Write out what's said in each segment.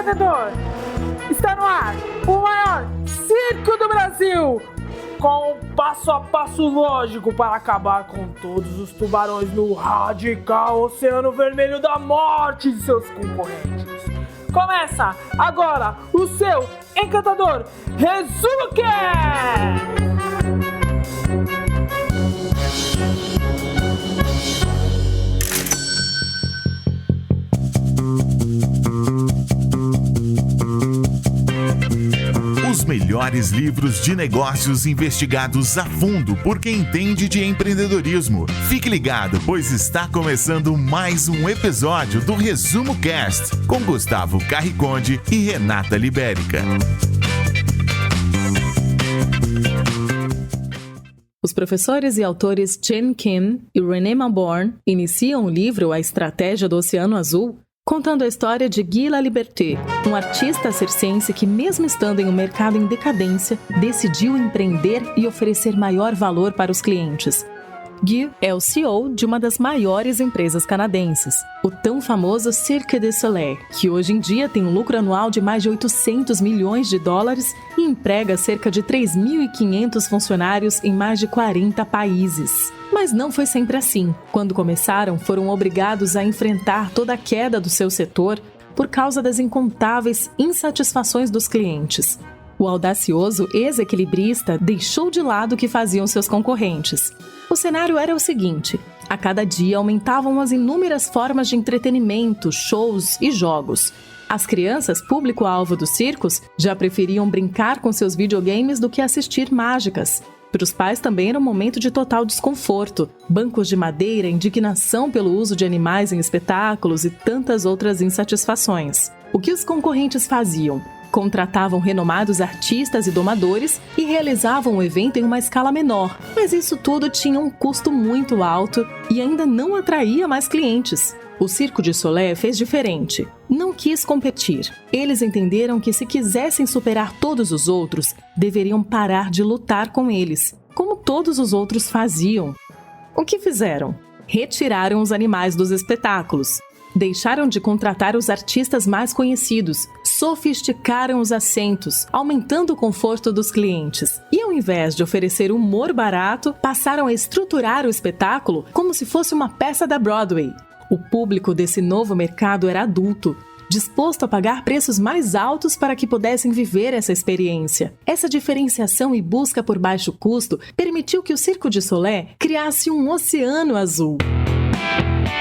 entendedor? Está no ar o maior circo do Brasil, com um passo a passo lógico para acabar com todos os tubarões no radical Oceano Vermelho da Morte de seus concorrentes. Começa agora o seu encantador Resumo Cast! Os melhores livros de negócios investigados a fundo por quem entende de empreendedorismo. Fique ligado, pois está começando mais um episódio do Resumo Cast com Gustavo Carriconde e Renata Libérica. Os professores e autores Jen Kim e René Malborn iniciam o livro A Estratégia do Oceano Azul, contando a história de Guy Laliberté, um artista circense que, mesmo estando em um mercado em decadência, decidiu empreender e oferecer maior valor para os clientes. Guy é o CEO de uma das maiores empresas canadenses, o tão famoso Cirque du Soleil, que hoje em dia tem um lucro anual de mais de 800 milhões de dólares e emprega cerca de 3.500 funcionários em mais de 40 países. Mas não foi sempre assim. Quando começaram, foram obrigados a enfrentar toda a queda do seu setor por causa das incontáveis insatisfações dos clientes. O audacioso ex-equilibrista deixou de lado o que faziam seus concorrentes. O cenário era o seguinte: a cada dia aumentavam as inúmeras formas de entretenimento, shows e jogos. As crianças, público-alvo dos circos, já preferiam brincar com seus videogames do que assistir mágicas. Para os pais também era um momento de total desconforto. Bancos de madeira, indignação pelo uso de animais em espetáculos e tantas outras insatisfações. O que os concorrentes faziam? Contratavam renomados artistas e domadores e realizavam o evento em uma escala menor. Mas isso tudo tinha um custo muito alto e ainda não atraía mais clientes. O Cirque du Soleil fez diferente. Não quis competir. Eles entenderam que se quisessem superar todos os outros, deveriam parar de lutar com eles, como todos os outros faziam. O que fizeram? Retiraram os animais dos espetáculos. Deixaram de contratar os artistas mais conhecidos, sofisticaram os assentos, aumentando o conforto dos clientes. E ao invés de oferecer humor barato, passaram a estruturar o espetáculo como se fosse uma peça da Broadway. O público desse novo mercado era adulto, disposto a pagar preços mais altos para que pudessem viver essa experiência. Essa diferenciação e busca por baixo custo permitiu que o Cirque du Soleil criasse um oceano azul.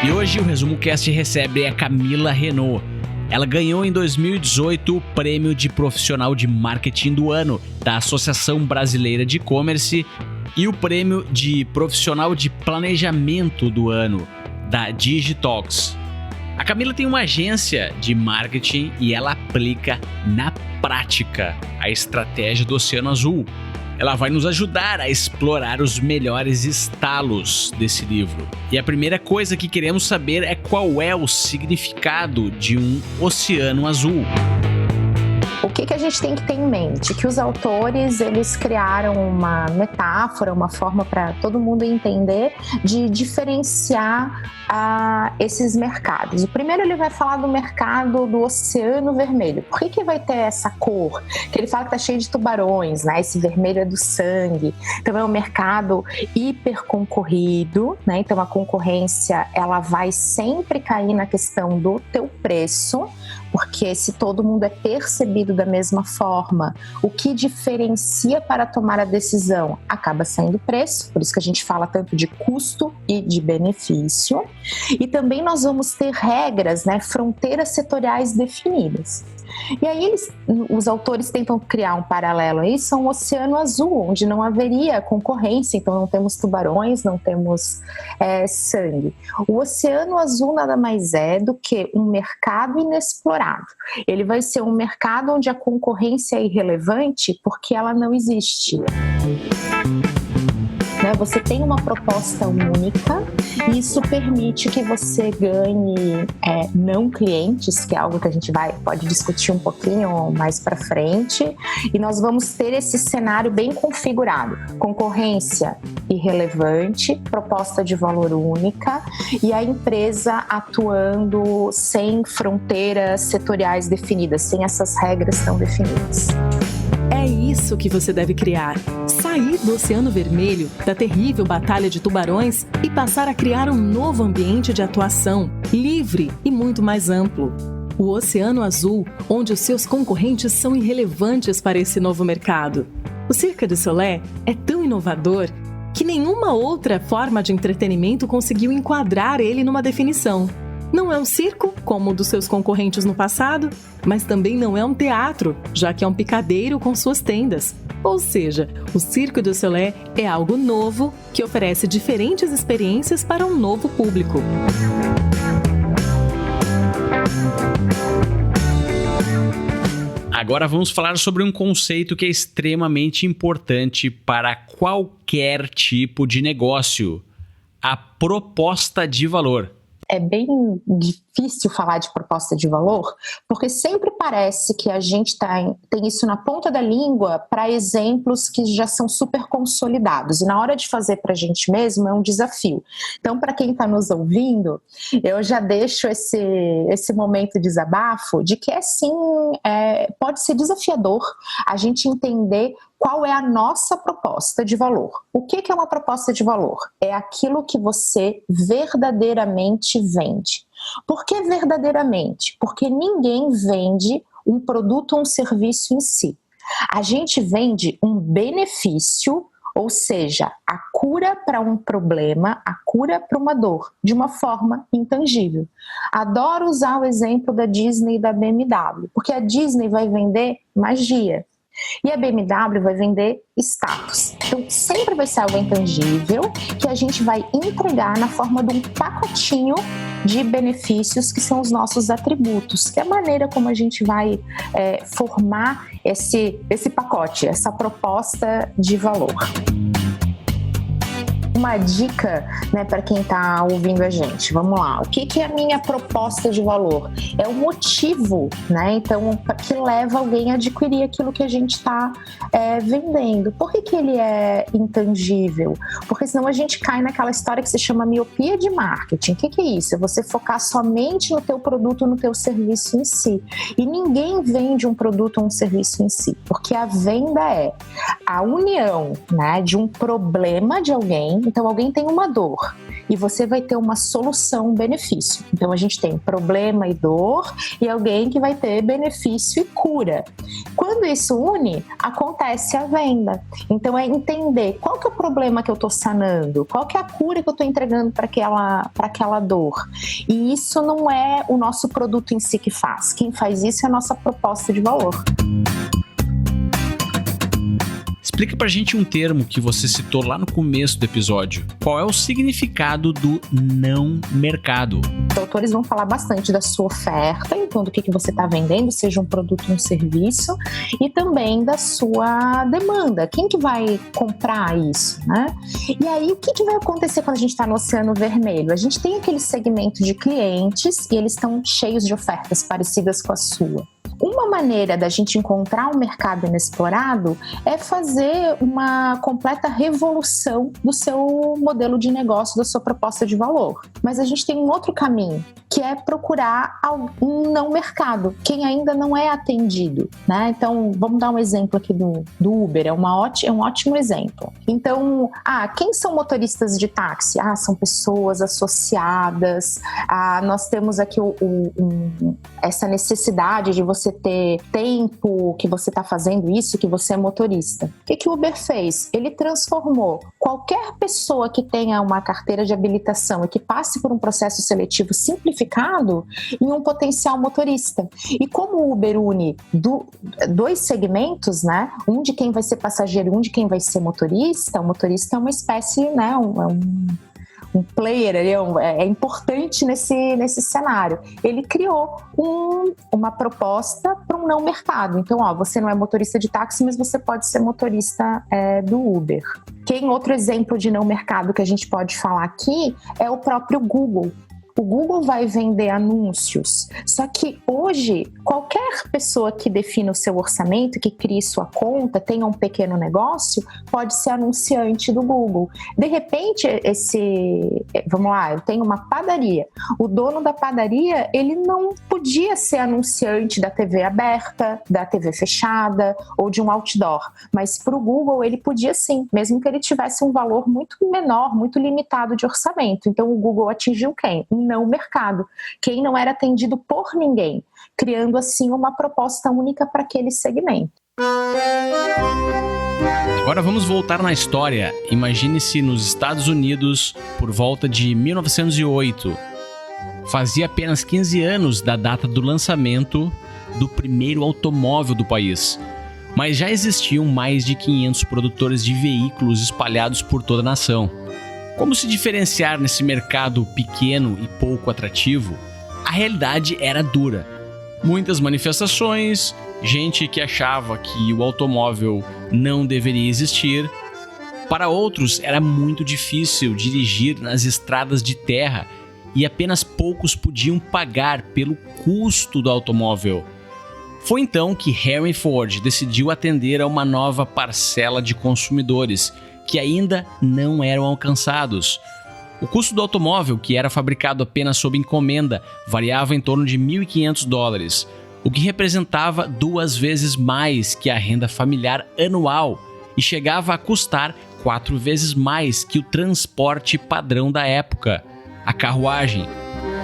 E hoje o Resumo Cast recebe a Camila Renault. Ela ganhou em 2018 o prêmio de profissional de marketing do ano da Associação Brasileira de E-Commerce e o prêmio de profissional de planejamento do ano da Digitalks. A Camila tem uma agência de marketing e ela aplica na prática a estratégia do Oceano Azul. Ela vai nos ajudar a explorar os melhores estalos desse livro. E a primeira coisa que queremos saber é qual é o significado de um oceano azul. O que a gente tem que ter em mente? Que os autores, eles criaram uma metáfora, uma forma para todo mundo entender de diferenciar esses mercados. O primeiro, ele vai falar do mercado do Oceano Vermelho. Por que vai ter essa cor? Que ele fala que está cheio de tubarões, né? Esse vermelho é do sangue. Então é um mercado hiper concorrido, né? Então a concorrência, ela vai sempre cair na questão do teu preço, porque se todo mundo é percebido da mesma forma, o que diferencia para tomar a decisão acaba sendo o preço, por isso que a gente fala tanto de custo e de benefício. E também nós vamos ter regras, né, fronteiras setoriais definidas. E aí os autores tentam criar um paralelo aí, são um oceano azul, onde não haveria concorrência, então não temos tubarões, não temos sangue. O oceano azul nada mais é do que um mercado inexplorado. Ele vai ser um mercado onde a concorrência é irrelevante porque ela não existe. né? Você tem uma proposta única e isso permite que você ganhe não clientes, que é algo que a gente pode discutir um pouquinho mais para frente, e nós vamos ter esse cenário bem configurado: concorrência irrelevante, proposta de valor única e a empresa atuando sem fronteiras setoriais definidas, sem essas regras tão definidas. É isso que você deve criar. Sair do Oceano Vermelho, da terrível batalha de tubarões e passar a criar um novo ambiente de atuação, livre e muito mais amplo. O Oceano Azul, onde os seus concorrentes são irrelevantes para esse novo mercado. O Cirque du Soleil é tão inovador que nenhuma outra forma de entretenimento conseguiu enquadrar ele numa definição. Não é um circo, como o dos seus concorrentes no passado, mas também não é um teatro, já que é um picadeiro com suas tendas. Ou seja, o Cirque du Soleil é algo novo que oferece diferentes experiências para um novo público. Agora vamos falar sobre um conceito que é extremamente importante para qualquer tipo de negócio: a proposta de valor. É bem difícil falar de proposta de valor, porque sempre parece que a gente tem isso na ponta da língua para exemplos que já são super consolidados, e na hora de fazer para a gente mesmo é um desafio. Então, para quem está nos ouvindo, eu já deixo esse momento de desabafo de que pode ser desafiador a gente entender qual é a nossa proposta de valor. O que é uma proposta de valor? É aquilo que você verdadeiramente vende. Por que verdadeiramente? Porque ninguém vende um produto ou um serviço em si. A gente vende um benefício, ou seja, a cura para um problema, a cura para uma dor, de uma forma intangível. Adoro usar o exemplo da Disney e da BMW, porque a Disney vai vender magia e a BMW vai vender status. Então sempre vai ser algo intangível que a gente vai entregar na forma de um pacotinho de benefícios que são os nossos atributos, que é a maneira como a gente vai formar esse pacote, essa proposta de valor. Uma dica, né, para quem está ouvindo a gente. Vamos lá. O que é a minha proposta de valor? É o motivo, né? Então, que leva alguém a adquirir aquilo que a gente está vendendo. Por que ele é intangível? Porque senão a gente cai naquela história que se chama miopia de marketing. O que é isso? É você focar somente no teu produto, no teu serviço em si. E ninguém vende um produto ou um serviço em si, porque a venda é a união, né, de um problema de alguém. Então alguém tem uma dor e você vai ter uma solução, um benefício. Então a gente tem problema e dor e alguém que vai ter benefício e cura. Quando isso une, acontece a venda. Então é entender qual que é o problema que eu estou sanando, qual que é a cura que eu estou entregando para aquela dor. E isso não é o nosso produto em si que faz. Quem faz isso é a nossa proposta de valor. Explica pra gente um termo que você citou lá no começo do episódio. Qual é o significado do não mercado? Os autores vão falar bastante da sua oferta, então do que você está vendendo, seja um produto ou um serviço, e também da sua demanda. Quem que vai comprar isso, né? E aí, o que vai acontecer quando a gente está no Oceano Vermelho? A gente tem aquele segmento de clientes e eles estão cheios de ofertas parecidas com a sua. Uma maneira da gente encontrar um mercado inexplorado é fazer uma completa revolução do seu modelo de negócio, da sua proposta de valor. Mas a gente tem um outro caminho, que é procurar um não mercado, quem ainda não é atendido, né? Então, vamos dar um exemplo aqui do Uber, é um ótimo exemplo. Então, quem são motoristas de táxi? São pessoas associadas, nós temos aqui essa necessidade de você ter tempo que você está fazendo isso, que você é motorista. O que o Uber fez? Ele transformou qualquer pessoa que tenha uma carteira de habilitação e que passe por um processo seletivo simplificado em um potencial motorista. E como o Uber une dois segmentos, né? Um de quem vai ser passageiro e um de quem vai ser motorista, o motorista é uma espécie, né? um player, ele é importante nesse cenário. Ele criou uma proposta para um não mercado. Então, você não é motorista de táxi, mas você pode ser motorista do Uber. Outro exemplo de não mercado que a gente pode falar aqui é o próprio Google. O Google vai vender anúncios, só que hoje qualquer pessoa que defina o seu orçamento, que crie sua conta, tenha um pequeno negócio, pode ser anunciante do Google. De repente, vamos lá, eu tenho uma padaria. O dono da padaria, ele não podia ser anunciante da TV aberta, da TV fechada ou de um outdoor, mas para o Google ele podia sim, mesmo que ele tivesse um valor muito menor, muito limitado de orçamento. Então o Google atingiu quem? Não mercado, quem não era atendido por ninguém, criando assim uma proposta única para aquele segmento. Agora vamos voltar na história. Imagine-se nos Estados Unidos por volta de 1908. Fazia apenas 15 anos da data do lançamento do primeiro automóvel do país, mas já existiam mais de 500 produtores de veículos espalhados por toda a nação. Como se diferenciar nesse mercado pequeno e pouco atrativo? A realidade era dura. Muitas manifestações, gente que achava que o automóvel não deveria existir. Para outros, era muito difícil dirigir nas estradas de terra e apenas poucos podiam pagar pelo custo do automóvel. Foi então que Henry Ford decidiu atender a uma nova parcela de consumidores que ainda não eram alcançados. O custo do automóvel, que era fabricado apenas sob encomenda, variava em torno de $1.500, o que representava 2 vezes mais que a renda familiar anual e chegava a custar 4 vezes mais que o transporte padrão da época, a carruagem.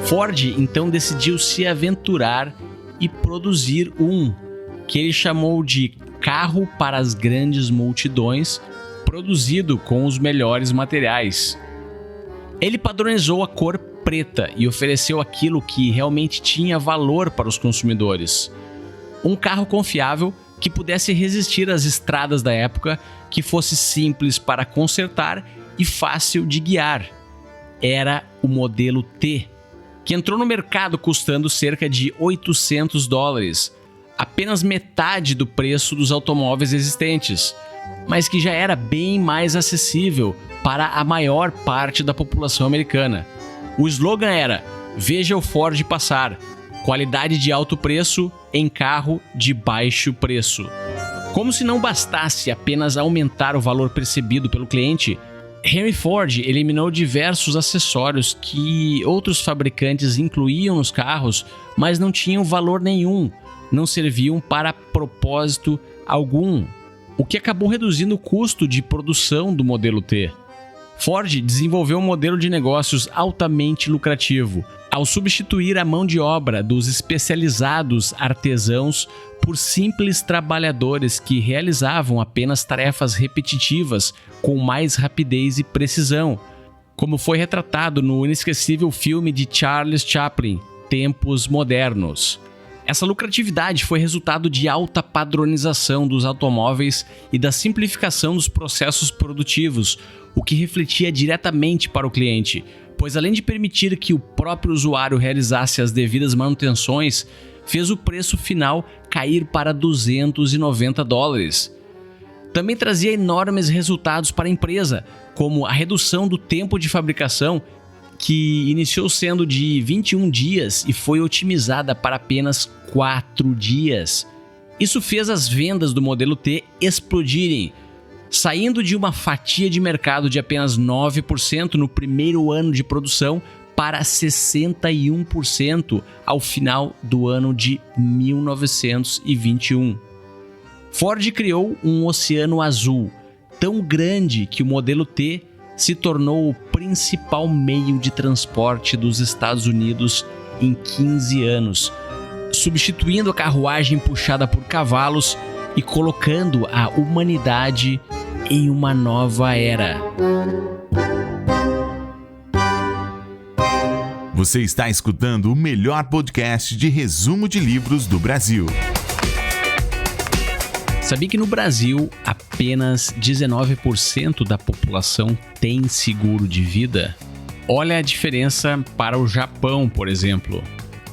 Ford então decidiu se aventurar e produzir que ele chamou de carro para as grandes multidões, produzido com os melhores materiais. Ele padronizou a cor preta e ofereceu aquilo que realmente tinha valor para os consumidores. Um carro confiável que pudesse resistir às estradas da época, que fosse simples para consertar e fácil de guiar. Era o modelo T, que entrou no mercado custando cerca de $800, apenas metade do preço dos automóveis existentes, mas que já era bem mais acessível para a maior parte da população americana. O slogan era: "Veja o Ford passar, qualidade de alto preço em carro de baixo preço". Como se não bastasse apenas aumentar o valor percebido pelo cliente, Henry Ford eliminou diversos acessórios que outros fabricantes incluíam nos carros, mas não tinham valor nenhum, não serviam para propósito algum, o que acabou reduzindo o custo de produção do modelo T. Ford desenvolveu um modelo de negócios altamente lucrativo, ao substituir a mão de obra dos especializados artesãos por simples trabalhadores que realizavam apenas tarefas repetitivas com mais rapidez e precisão, como foi retratado no inesquecível filme de Charles Chaplin, Tempos Modernos. Essa lucratividade foi resultado de alta padronização dos automóveis e da simplificação dos processos produtivos, o que refletia diretamente para o cliente, pois além de permitir que o próprio usuário realizasse as devidas manutenções, fez o preço final cair para $290. Também trazia enormes resultados para a empresa, como a redução do tempo de fabricação, que iniciou sendo de 21 dias e foi otimizada para apenas 4 dias. Isso fez as vendas do modelo T explodirem, saindo de uma fatia de mercado de apenas 9% no primeiro ano de produção para 61% ao final do ano de 1921. Ford criou um oceano azul, tão grande que o modelo T se tornou o principal meio de transporte dos Estados Unidos em 15 anos, substituindo a carruagem puxada por cavalos e colocando a humanidade em uma nova era. Você está escutando o melhor podcast de resumo de livros do Brasil. Sabia que no Brasil apenas 19% da população tem seguro de vida? Olha a diferença para o Japão, por exemplo,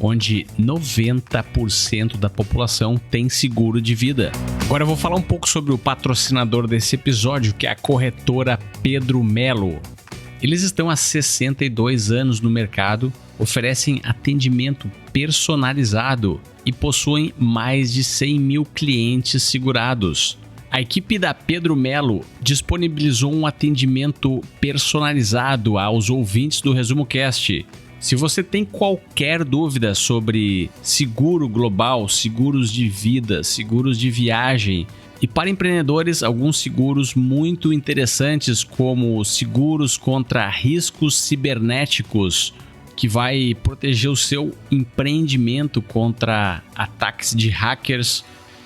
onde 90% da população tem seguro de vida. Agora eu vou falar um pouco sobre o patrocinador desse episódio, que é a corretora Pedro Melo. Eles estão há 62 anos no mercado, oferecem atendimento personalizado e possuem mais de 100 mil clientes segurados. A equipe da Pedro Melo disponibilizou um atendimento personalizado aos ouvintes do Resumo Cast. Se você tem qualquer dúvida sobre seguro global, seguros de vida, seguros de viagem, e para empreendedores, alguns seguros muito interessantes, como seguros contra riscos cibernéticos, que vai proteger o seu empreendimento contra ataques de hackers,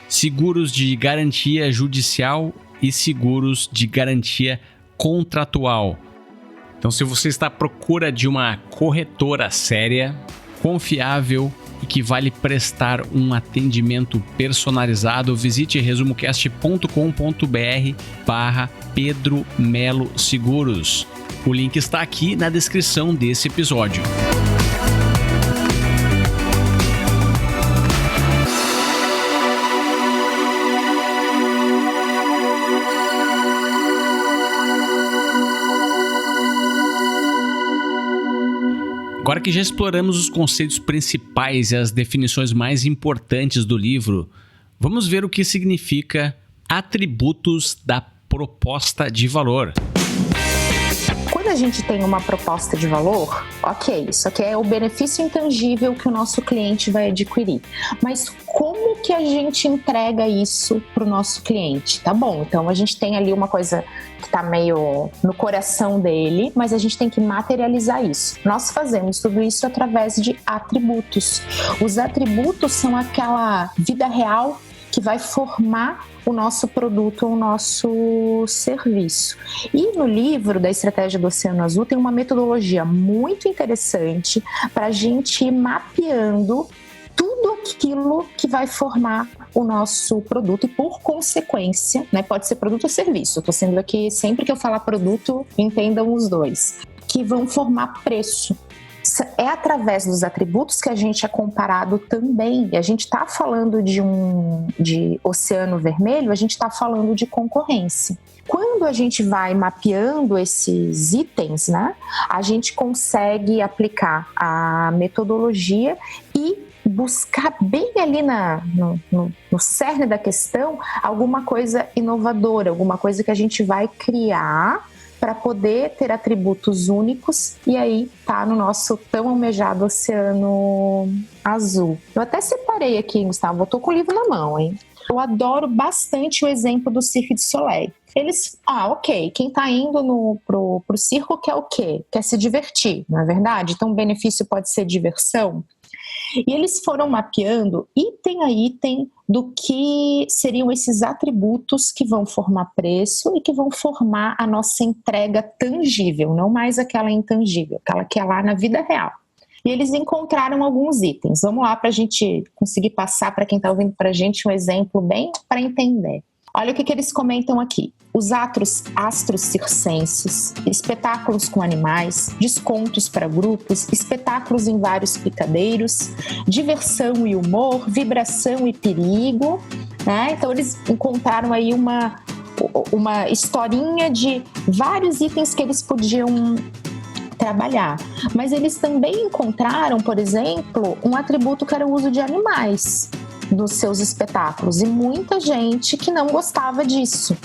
seguros de garantia judicial e seguros de garantia contratual. Então, se você está à procura de uma corretora séria, confiável e que vai lhe prestar um atendimento personalizado, visite resumocast.com.br/Pedro Melo Seguros. O link está aqui na descrição desse episódio. Agora que já exploramos os conceitos principais e as definições mais importantes do livro, vamos ver o que significa atributos da proposta de valor. Quando a gente tem uma proposta de valor, ok, isso aqui é o benefício intangível que o nosso cliente vai adquirir. Mas como que a gente entrega isso para o nosso cliente? Tá bom, então a gente tem ali uma coisa que está meio no coração dele, mas a gente tem que materializar isso. Nós fazemos tudo isso através de atributos. Os atributos são aquela vida real que vai formar o nosso produto, o nosso serviço. E no livro da Estratégia do Oceano Azul tem uma metodologia muito interessante para a gente ir mapeando tudo aquilo que vai formar o nosso produto e, por consequência, né, pode ser produto ou serviço. Estou sendo aqui, sempre que eu falar produto, entendam os dois, que vão formar preço. É através dos atributos que a gente é comparado também. E a gente está falando de oceano vermelho, a gente está falando de concorrência. Quando a gente vai mapeando esses itens, né, a gente consegue aplicar a metodologia e buscar bem ali no cerne da questão alguma coisa inovadora, alguma coisa que a gente vai criar para poder ter atributos únicos, e aí tá no nosso tão almejado Oceano Azul. Eu até separei aqui, Gustavo, eu tô com o livro na mão, hein? Eu adoro bastante o exemplo do Cirque du Soleil. Eles, ok, quem tá indo pro circo quer o quê? Quer se divertir, não é verdade? Então o benefício pode ser diversão. E eles foram mapeando item a item do que seriam esses atributos que vão formar preço e que vão formar a nossa entrega tangível, não mais aquela intangível, aquela que é lá na vida real. E eles encontraram alguns itens. Vamos lá para a gente conseguir passar para quem está ouvindo para a gente um exemplo bem para entender. Olha o que eles comentam aqui. Os astros circenses, espetáculos com animais, descontos para grupos, espetáculos em vários picadeiros, diversão e humor, vibração e perigo, né? Então eles encontraram aí uma historinha de vários itens que eles podiam trabalhar. Mas eles também encontraram, por exemplo, um atributo que era o uso de animais nos seus espetáculos, e muita gente que não gostava disso.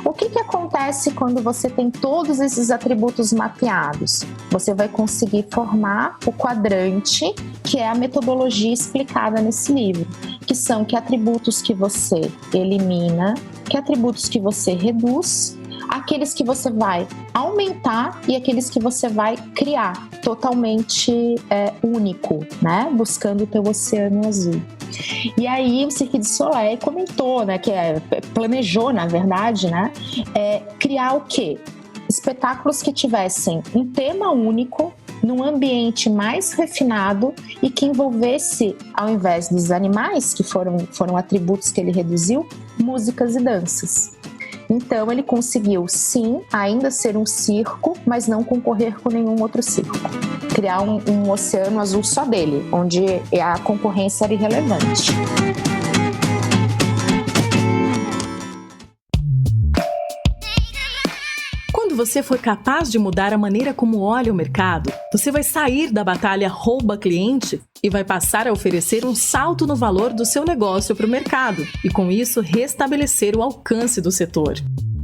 O que acontece quando você tem todos esses atributos mapeados? Você vai conseguir formar o quadrante, que é a metodologia explicada nesse livro, que são que atributos que você elimina, que atributos que você reduz, aqueles que você vai aumentar e aqueles que você vai criar totalmente único, né? Buscando o teu oceano azul. E aí o Cirque du Soleil comentou, né, que planejou, na verdade, né, criar o quê? Espetáculos que tivessem um tema único, num ambiente mais refinado e que envolvesse, ao invés dos animais, que foram atributos que ele reduziu, músicas e danças. Então ele conseguiu, sim, ainda ser um circo, mas não concorrer com nenhum outro circo. Criar um oceano azul só dele, onde a concorrência era irrelevante. Quando você for capaz de mudar a maneira como olha o mercado, você vai sair da batalha rouba cliente e vai passar a oferecer um salto no valor do seu negócio para o mercado e, com isso, restabelecer o alcance do setor.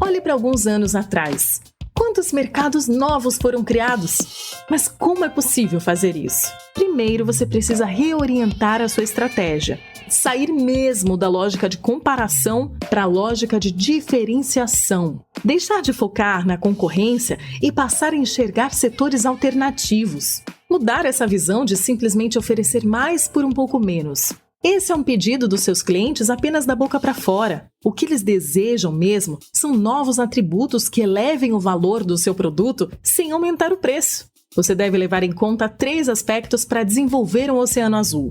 Olhe para alguns anos atrás. Quantos mercados novos foram criados? Mas como é possível fazer isso? Primeiro, você precisa reorientar a sua estratégia. Sair mesmo da lógica de comparação para a lógica de diferenciação. Deixar de focar na concorrência e passar a enxergar setores alternativos. Mudar essa visão de simplesmente oferecer mais por um pouco menos. Esse é um pedido dos seus clientes apenas da boca para fora. O que eles desejam mesmo são novos atributos que elevem o valor do seu produto sem aumentar o preço. Você deve levar em conta 3 aspectos para desenvolver um oceano azul.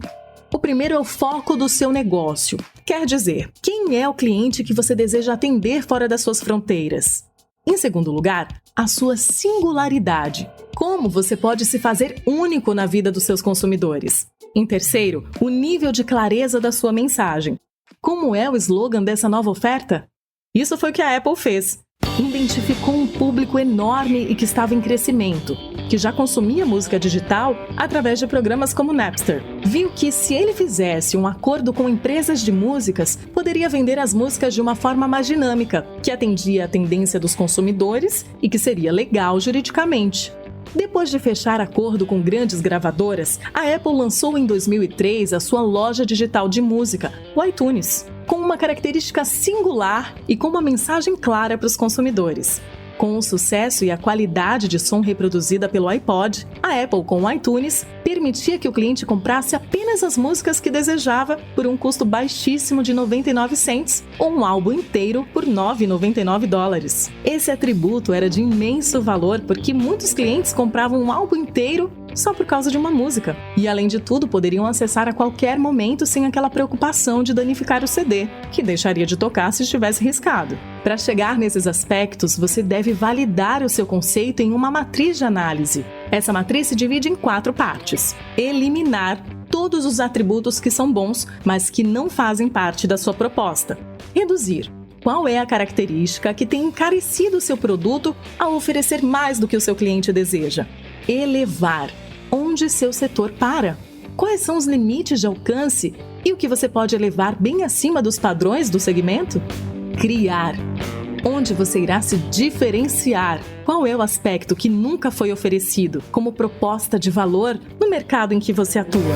O primeiro é o foco do seu negócio. Quer dizer, quem é o cliente que você deseja atender fora das suas fronteiras? Em segundo lugar, a sua singularidade. Como você pode se fazer único na vida dos seus consumidores? Em terceiro, o nível de clareza da sua mensagem. Como é o slogan dessa nova oferta? Isso foi o que a Apple fez. Identificou um público enorme e que estava em crescimento, que já consumia música digital através de programas como Napster. Viu que se ele fizesse um acordo com empresas de músicas, poderia vender as músicas de uma forma mais dinâmica, que atendia à tendência dos consumidores e que seria legal juridicamente. Depois de fechar acordo com grandes gravadoras, a Apple lançou em 2003 a sua loja digital de música, o iTunes, com uma característica singular e com uma mensagem clara para os consumidores. Com o sucesso e a qualidade de som reproduzida pelo iPod, a Apple com o iTunes permitia que o cliente comprasse apenas as músicas que desejava por um custo baixíssimo de 99 cents ou um álbum inteiro por $9,99. Esse atributo era de imenso valor porque muitos clientes compravam um álbum inteiro só por causa de uma música. E, além de tudo, poderiam acessar a qualquer momento sem aquela preocupação de danificar o CD, que deixaria de tocar se estivesse riscado. Para chegar nesses aspectos, você deve validar o seu conceito em uma matriz de análise. Essa matriz se divide em 4 partes. Eliminar todos os atributos que são bons, mas que não fazem parte da sua proposta. Reduzir. Qual é a característica que tem encarecido o seu produto ao oferecer mais do que o seu cliente deseja? Elevar. Onde seu setor para? Quais são os limites de alcance e o que você pode elevar bem acima dos padrões do segmento? Criar. Onde você irá se diferenciar? Qual é o aspecto que nunca foi oferecido como proposta de valor no mercado em que você atua?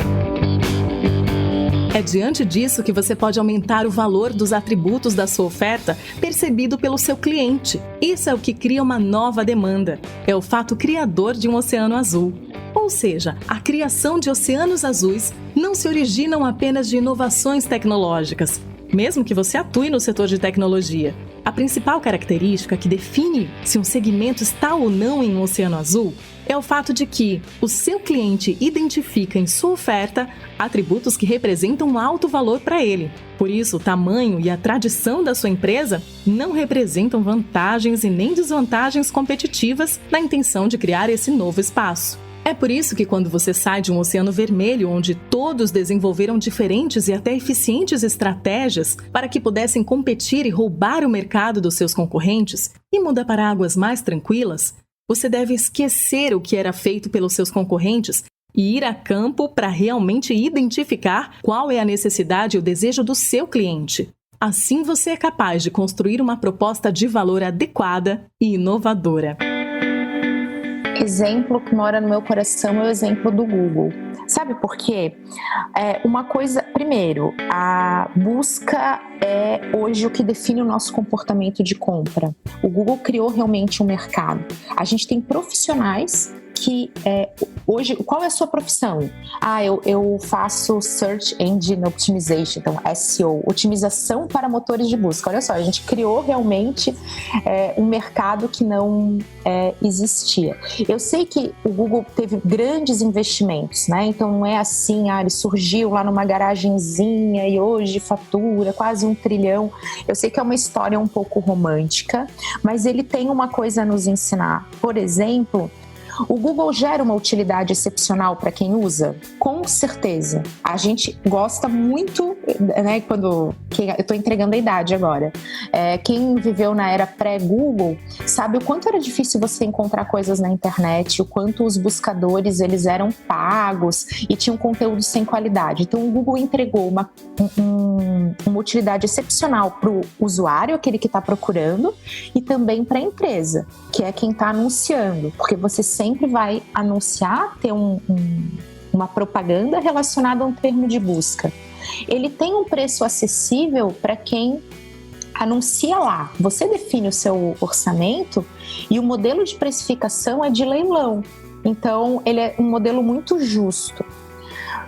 É diante disso que você pode aumentar o valor dos atributos da sua oferta percebido pelo seu cliente. Isso é o que cria uma nova demanda. É o fato criador de um oceano azul. Ou seja, a criação de oceanos azuis não se originam apenas de inovações tecnológicas, mesmo que você atue no setor de tecnologia. A principal característica que define se um segmento está ou não em um oceano azul é o fato de que o seu cliente identifica em sua oferta atributos que representam um alto valor para ele. Por isso, o tamanho e a tradição da sua empresa não representam vantagens e nem desvantagens competitivas na intenção de criar esse novo espaço. É por isso que quando você sai de um oceano vermelho onde todos desenvolveram diferentes e até eficientes estratégias para que pudessem competir e roubar o mercado dos seus concorrentes e muda para águas mais tranquilas, você deve esquecer o que era feito pelos seus concorrentes e ir a campo para realmente identificar qual é a necessidade e o desejo do seu cliente. Assim você é capaz de construir uma proposta de valor adequada e inovadora. Exemplo que mora no meu coração é o exemplo do Google. Sabe por quê? Uma coisa, primeiro, a busca é hoje o que define o nosso comportamento de compra. O Google criou realmente um mercado. A gente tem profissionais que hoje, qual é a sua profissão? Eu faço Search Engine Optimization, então SEO, otimização para motores de busca. Olha só, a gente criou realmente um mercado que não existia. Eu sei que o Google teve grandes investimentos, né? Então não é assim, ele surgiu lá numa garagenzinha e hoje fatura quase 1 trilhão. Eu sei que é uma história um pouco romântica, mas ele tem uma coisa a nos ensinar. Por exemplo, o Google gera uma utilidade excepcional para quem usa? Com certeza. A gente gosta muito, né, eu estou entregando a idade agora. Quem viveu na era pré-Google sabe o quanto era difícil você encontrar coisas na internet, o quanto os buscadores eles eram pagos e tinham conteúdo sem qualidade. Então o Google entregou uma utilidade excepcional para o usuário, aquele que está procurando, e também para a empresa, que é quem está anunciando, porque você sempre vai anunciar, ter uma propaganda relacionada a um termo de busca. Ele tem um preço acessível para quem anuncia lá. Você define o seu orçamento e o modelo de precificação é de leilão. Então, ele é um modelo muito justo.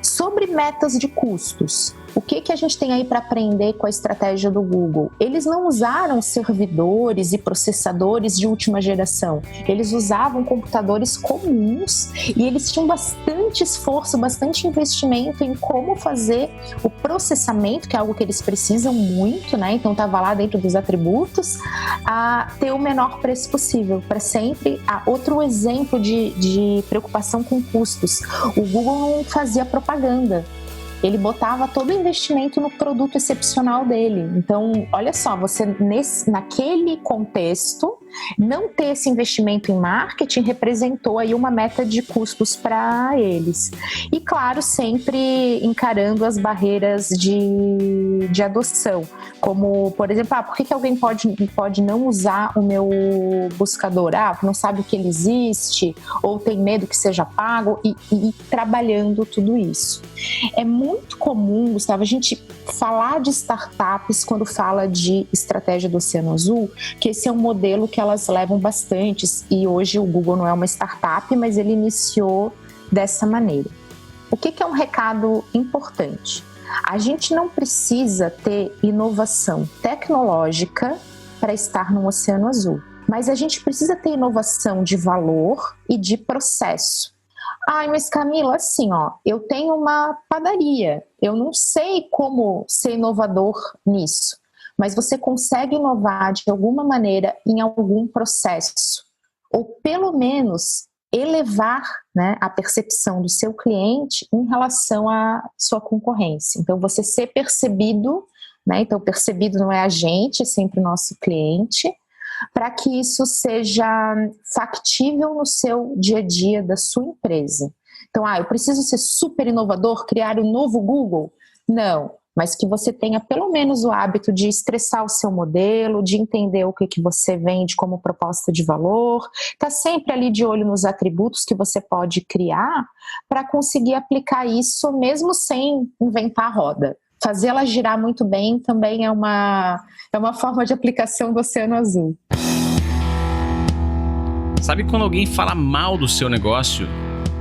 Sobre metas de custos, o que a gente tem aí para aprender com a estratégia do Google? Eles não usaram servidores e processadores de última geração. Eles usavam computadores comuns e eles tinham bastante esforço, bastante investimento em como fazer o processamento, que é algo que eles precisam muito, né? Então estava lá dentro dos atributos, a ter o menor preço possível, para sempre. Outro exemplo de preocupação com custos. O Google não fazia propaganda. Ele botava todo o investimento no produto excepcional dele. Então, olha só, você naquele contexto, não ter esse investimento em marketing representou aí uma meta de custos para eles. E claro, sempre encarando as barreiras de adoção, como, por exemplo, por que alguém pode não usar o meu buscador? Não sabe que ele existe, ou tem medo que seja pago, e trabalhando tudo isso. É muito comum, Gustavo, a gente falar de startups quando fala de estratégia do Oceano Azul, que esse é um modelo que elas levam bastante, e hoje o Google não é uma startup, mas ele iniciou dessa maneira. O que é um recado importante? A gente não precisa ter inovação tecnológica para estar no Oceano Azul, mas a gente precisa ter inovação de valor e de processo. Mas Camila, assim, eu tenho uma padaria, eu não sei como ser inovador nisso, mas você consegue inovar de alguma maneira em algum processo, ou pelo menos elevar, né, a percepção do seu cliente em relação à sua concorrência. Então, você ser percebido, né, então percebido não é a gente, é sempre o nosso cliente, para que isso seja factível no seu dia a dia da sua empresa. Então, eu preciso ser super inovador, criar um novo Google? Não, mas que você tenha pelo menos o hábito de estressar o seu modelo, de entender o que você vende como proposta de valor, tá sempre ali de olho nos atributos que você pode criar para conseguir aplicar isso mesmo sem inventar a roda. Fazê-la girar muito bem também é uma forma de aplicação do Oceano Azul. Sabe quando alguém fala mal do seu negócio?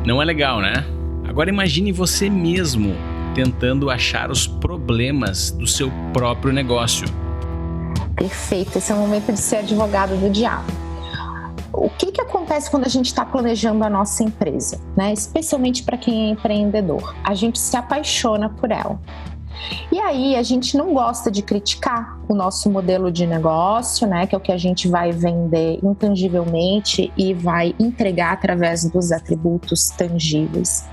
Não é legal, né? Agora imagine você mesmo tentando achar os problemas do seu próprio negócio. Perfeito, esse é o momento de ser advogado do diabo. O que acontece quando a gente está planejando a nossa empresa, né? Especialmente para quem é empreendedor? A gente se apaixona por ela. E aí a gente não gosta de criticar o nosso modelo de negócio, né, que é o que a gente vai vender intangivelmente e vai entregar através dos atributos tangíveis.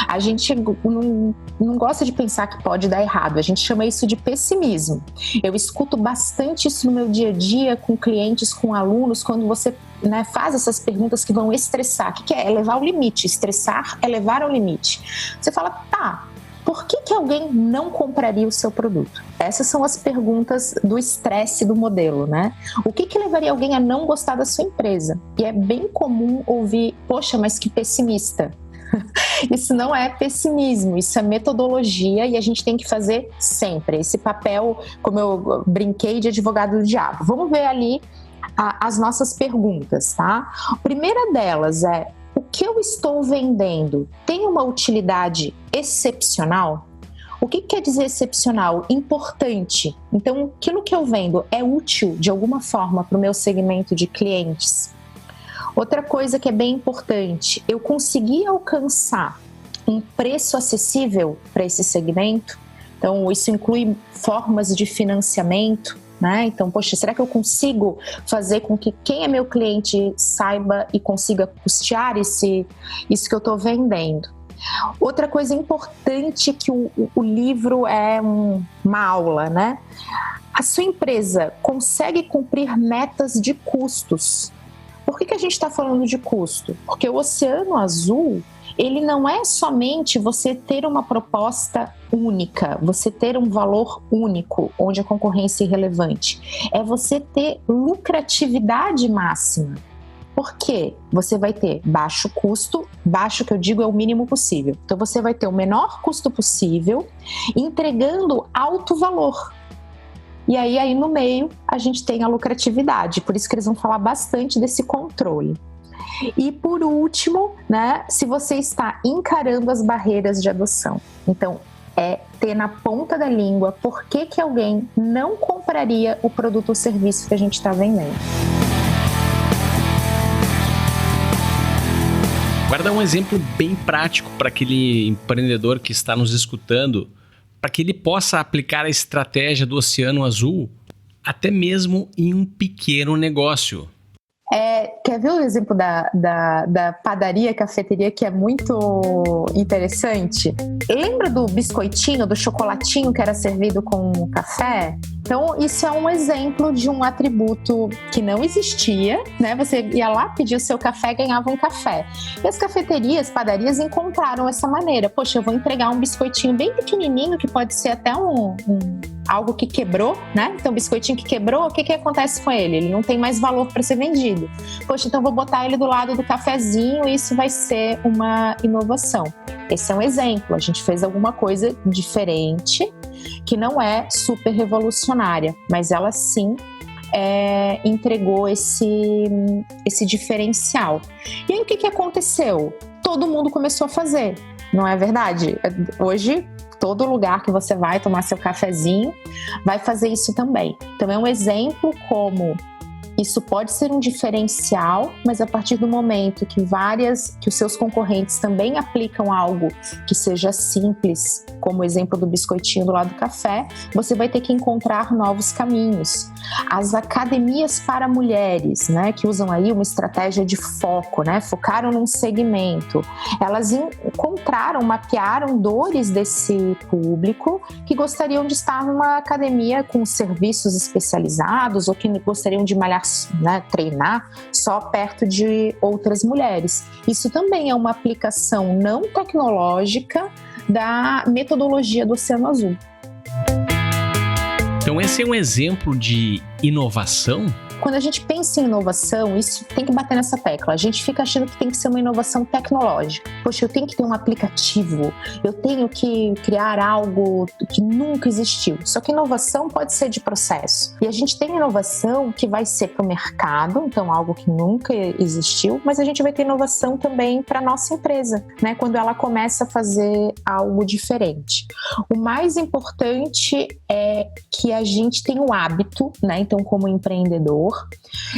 A gente não gosta de pensar que pode dar errado, a gente chama isso de pessimismo. Eu escuto bastante isso no meu dia a dia com clientes, com alunos, quando você, né, faz essas perguntas que vão estressar. O que é? Elevar ao limite. Estressar é levar ao limite. Você fala, por que alguém não compraria o seu produto? Essas são as perguntas do estresse do modelo, né? O que levaria alguém a não gostar da sua empresa? E é bem comum ouvir, poxa, mas que pessimista. Isso não é pessimismo, isso é metodologia e a gente tem que fazer sempre. Esse papel, como eu brinquei, de advogado do diabo. Vamos ver ali as nossas perguntas, tá? A primeira delas é, o que eu estou vendendo tem uma utilidade excepcional? O que quer dizer excepcional? Importante. Então, aquilo que eu vendo é útil de alguma forma para o meu segmento de clientes? Outra coisa que é bem importante, eu consegui alcançar um preço acessível para esse segmento? Então, isso inclui formas de financiamento, né? Então, poxa, será que eu consigo fazer com que quem é meu cliente saiba e consiga custear isso que eu estou vendendo? Outra coisa importante que o livro é uma aula, né? A sua empresa consegue cumprir metas de custos. Por que a gente está falando de custo? Porque o Oceano Azul, ele não é somente você ter uma proposta única, você ter um valor único, onde a concorrência é irrelevante. É você ter lucratividade máxima. Por quê? Você vai ter baixo custo, baixo que eu digo é o mínimo possível. Então você vai ter o menor custo possível, entregando alto valor. E aí no meio a gente tem a lucratividade, por isso que eles vão falar bastante desse controle. E por último, né, se você está encarando as barreiras de adoção. Então, é ter na ponta da língua por que alguém não compraria o produto ou serviço que a gente está vendendo. Agora dá um exemplo bem prático para aquele empreendedor que está nos escutando, para que ele possa aplicar a estratégia do Oceano Azul até mesmo em um pequeno negócio. Quer ver o exemplo da padaria, cafeteria, que é muito interessante? Lembra do biscoitinho, do chocolatinho que era servido com café? Então, isso é um exemplo de um atributo que não existia, né? Você ia lá, pedia o seu café, ganhava um café. E as cafeterias, padarias encontraram essa maneira. Poxa, eu vou entregar um biscoitinho bem pequenininho, que pode ser até algo que quebrou, né? Então, biscoitinho que quebrou, o que acontece com ele? Ele não tem mais valor para ser vendido. Poxa, então vou botar ele do lado do cafezinho e isso vai ser uma inovação. Esse é um exemplo. A gente fez alguma coisa diferente, que não é super revolucionária, mas ela sim entregou esse diferencial. E aí o que aconteceu? Todo mundo começou a fazer, não é verdade? Hoje, todo lugar que você vai tomar seu cafezinho vai fazer isso também. Então é um exemplo como isso pode ser um diferencial, mas a partir do momento que os seus concorrentes também aplicam algo que seja simples, como o exemplo do biscoitinho do lado do café, você vai ter que encontrar novos caminhos. As academias para mulheres, né, que usam aí uma estratégia de foco, né, focaram num segmento, elas mapearam dores desse público que gostariam de estar numa academia com serviços especializados ou que gostariam de malhar, né, treinar só perto de outras mulheres. Isso também é uma aplicação não tecnológica da metodologia do Oceano Azul. Então esse é um exemplo de inovação? Quando a gente pensa em inovação, isso tem que bater nessa tecla. A gente fica achando que tem que ser uma inovação tecnológica. Poxa, eu tenho que ter um aplicativo, eu tenho que criar algo que nunca existiu. Só que inovação pode ser de processo. E a gente tem inovação que vai ser para o mercado, então algo que nunca existiu, mas a gente vai ter inovação também para a nossa empresa, né? Quando ela começa a fazer algo diferente. O mais importante é que a gente tenha o hábito, né? Então, como empreendedor,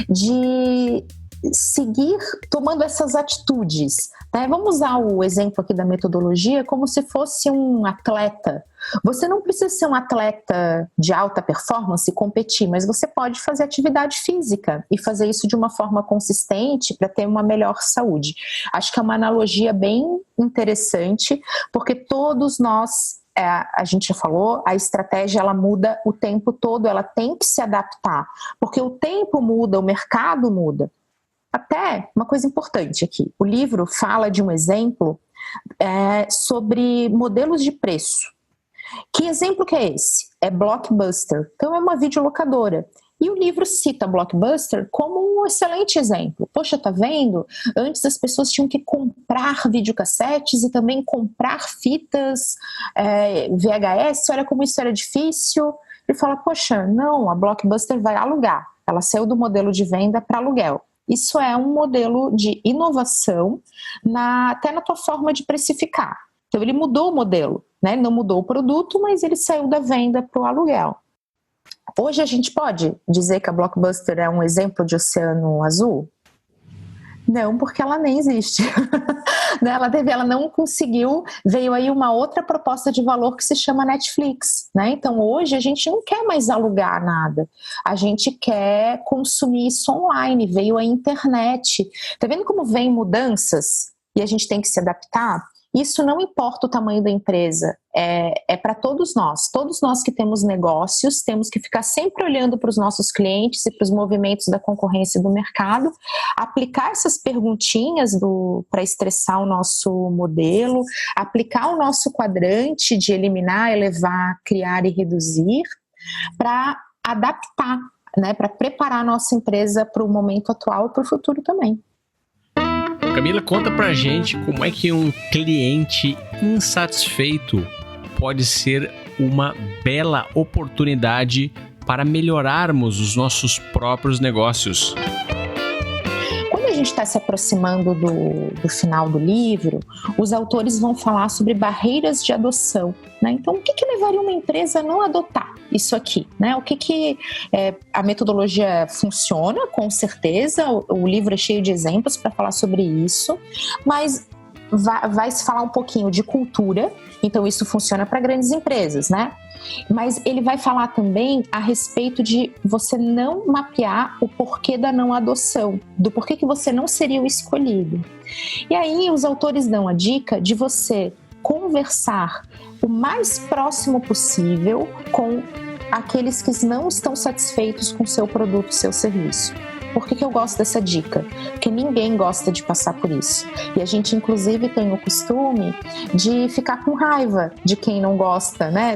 de seguir tomando essas atitudes, né? Vamos usar o exemplo aqui da metodologia como se fosse um atleta. Você não precisa ser um atleta de alta performance e competir, mas você pode fazer atividade física e fazer isso de uma forma consistente para ter uma melhor saúde. Acho que é uma analogia bem interessante, porque todos nós, a gente já falou, a estratégia ela muda o tempo todo, ela tem que se adaptar, porque o tempo muda, o mercado muda. Até uma coisa importante aqui, o livro fala de um exemplo sobre modelos de preço. Que exemplo que é esse? É Blockbuster, então é uma videolocadora. E o livro cita Blockbuster como um excelente exemplo. Poxa, tá vendo? Antes as pessoas tinham que comprar videocassetes e também comprar fitas VHS. Olha como isso era difícil. Ele fala, poxa, não, a Blockbuster vai alugar. Ela saiu do modelo de venda para aluguel. Isso é um modelo de inovação até na tua forma de precificar. Então ele mudou o modelo, né? Ele não mudou o produto, mas ele saiu da venda para o aluguel. Hoje a gente pode dizer que a Blockbuster é um exemplo de oceano azul? Não, porque ela nem existe. Ela não conseguiu, veio aí uma outra proposta de valor que se chama Netflix, né? Então hoje a gente não quer mais alugar nada, a gente quer consumir isso online, veio a internet. Tá vendo como vem mudanças e a gente tem que se adaptar? Isso não importa o tamanho da empresa, é para todos nós que temos negócios, temos que ficar sempre olhando para os nossos clientes e para os movimentos da concorrência do mercado, aplicar essas perguntinhas para estressar o nosso modelo, aplicar o nosso quadrante de eliminar, elevar, criar e reduzir, para adaptar, né, para preparar a nossa empresa para o momento atual e para o futuro também. Camila, conta pra gente como é que um cliente insatisfeito pode ser uma bela oportunidade para melhorarmos os nossos próprios negócios. Quando a gente está se aproximando do final do livro, os autores vão falar sobre barreiras de adoção, né? Então, o que levaria uma empresa a não adotar isso aqui, né? A metodologia funciona, com certeza, o livro é cheio de exemplos para falar sobre isso, mas vai se falar um pouquinho de cultura, então isso funciona para grandes empresas, né? Mas ele vai falar também a respeito de você não mapear o porquê da não adoção, do porquê que você não seria o escolhido. E aí os autores dão a dica de você conversar o mais próximo possível com aqueles que não estão satisfeitos com seu produto, seu serviço. Por que eu gosto dessa dica? Porque ninguém gosta de passar por isso. E a gente, inclusive, tem o costume de ficar com raiva de quem não gosta, né,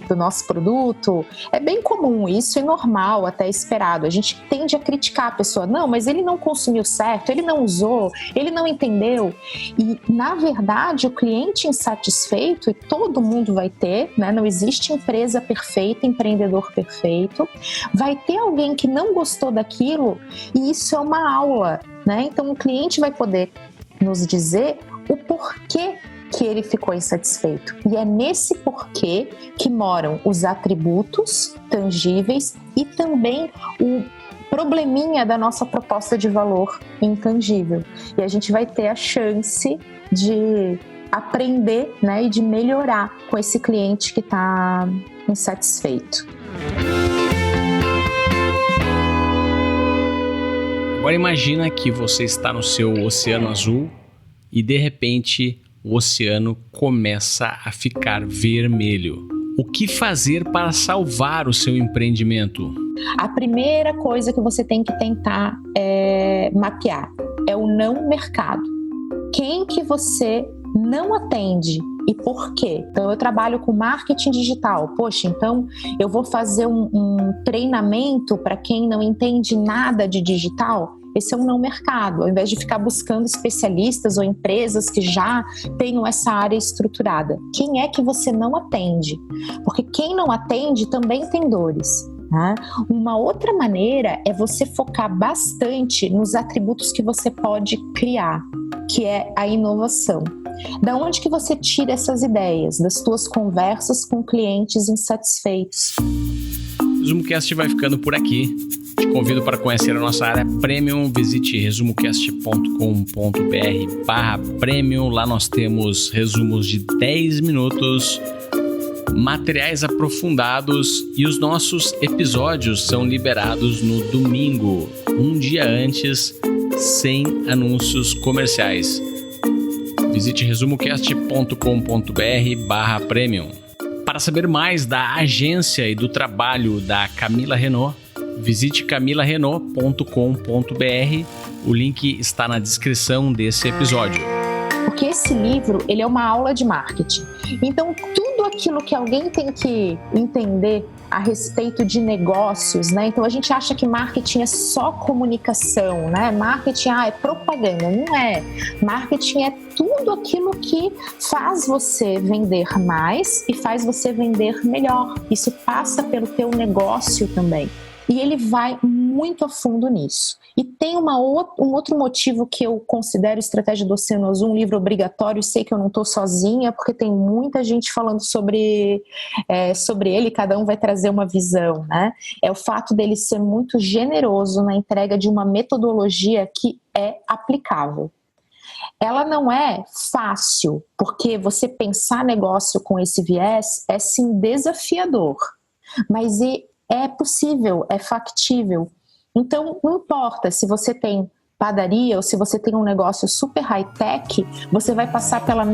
do nosso produto. É bem comum isso, é normal, até esperado. A gente tende a criticar a pessoa. Não, mas ele não consumiu certo, ele não usou, ele não entendeu. E, na verdade, o cliente insatisfeito, e todo mundo vai ter, né, não existe empresa perfeita, empreendedor perfeito, vai ter alguém que não gostou daquilo. E isso é uma aula, né? Então o cliente vai poder nos dizer o porquê que ele ficou insatisfeito. E é nesse porquê que moram os atributos tangíveis e também o probleminha da nossa proposta de valor intangível. E a gente vai ter a chance de aprender, né, e de melhorar com esse cliente que está insatisfeito. Agora imagina que você está no seu oceano azul e de repente o oceano começa a ficar vermelho. O que fazer para salvar o seu empreendimento? A primeira coisa que você tem que tentar mapear é o não mercado. Quem que você não atende e por quê? Então eu trabalho com marketing digital. Poxa, então eu vou fazer um treinamento para quem não entende nada de digital? Esse é um não mercado, ao invés de ficar buscando especialistas ou empresas que já tenham essa área estruturada. Quem é que você não atende? Porque quem não atende também tem dores. Uma outra maneira é você focar bastante nos atributos que você pode criar, que é a inovação. Da onde que você tira essas ideias? Das tuas conversas com clientes insatisfeitos. O ResumoCast vai ficando por aqui. Te convido para conhecer a nossa área Premium. Visite resumocast.com.br/premium. Lá nós temos resumos de 10 minutos, materiais aprofundados e os nossos episódios são liberados no domingo, um dia antes, sem anúncios comerciais. Visite resumocast.com.br/premium. Para saber mais da agência e do trabalho da Camila Renault, visite camilarenault.com.br. O link está na descrição desse episódio. Porque esse livro, ele é uma aula de marketing. Então, tudo aquilo que alguém tem que entender a respeito de negócios, né? Então, a gente acha que marketing é só comunicação, né? Marketing, é propaganda. Não é. Marketing é tudo aquilo que faz você vender mais e faz você vender melhor. Isso passa pelo teu negócio também. E ele vai muito muito a fundo nisso. E tem um outro motivo que eu considero Estratégia do Oceano Azul um livro obrigatório, e sei que eu não estou sozinha, porque tem muita gente falando sobre ele, cada um vai trazer uma visão, né? É o fato dele ser muito generoso na entrega de uma metodologia que é aplicável. Ela não é fácil, porque você pensar negócio com esse viés é sim desafiador, mas é possível, é factível. Então, não importa se você tem padaria ou se você tem um negócio super high-tech, você vai passar pelo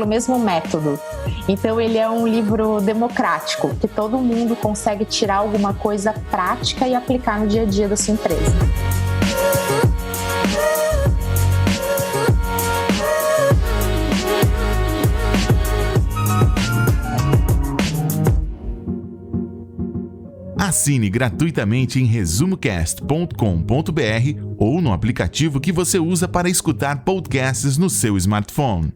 mesmo método. Então, ele é um livro democrático, que todo mundo consegue tirar alguma coisa prática e aplicar no dia a dia da sua empresa. Assine gratuitamente em resumocast.com.br ou no aplicativo que você usa para escutar podcasts no seu smartphone.